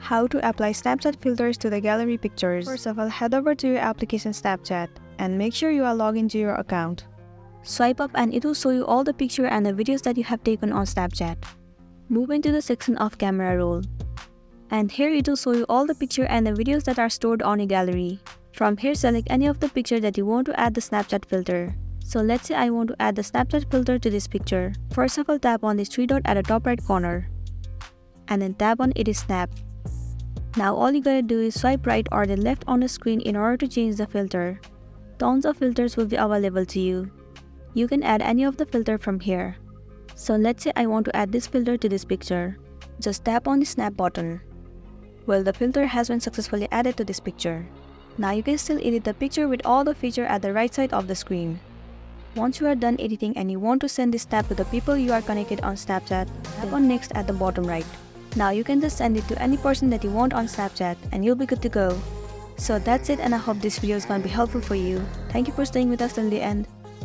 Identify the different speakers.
Speaker 1: How to apply Snapchat filters to the gallery pictures. First of all, head over to your application Snapchat and make sure you are logged into your account. Swipe up and it will show you all the pictures and the videos that you have taken on Snapchat. Move into the section of camera roll. And here it will show you all the pictures and the videos that are stored on your gallery. From here, select any of the pictures that you want to add the Snapchat filter. So let's say I want to add the Snapchat filter to this picture. First of all, tap on this three dot at the top right corner. And then tap on It is Snap. Now all you gotta do is swipe right or the left on the screen in order to change the filter. Tons of filters will be available to you. You can add any of the filter from here. So let's say I want to add this filter to this picture. Just tap on the snap button. Well, the filter has been successfully added to this picture. Now you can still edit the picture with all the features at the right side of the screen. Once you are done editing and you want to send this snap to the people you are connected on Snapchat, tap on next at the bottom right. Now you can just send it to any person that you want on Snapchat and you'll be good to go. So that's it, and I hope this video is going to be helpful for you. Thank you for staying with us till the end.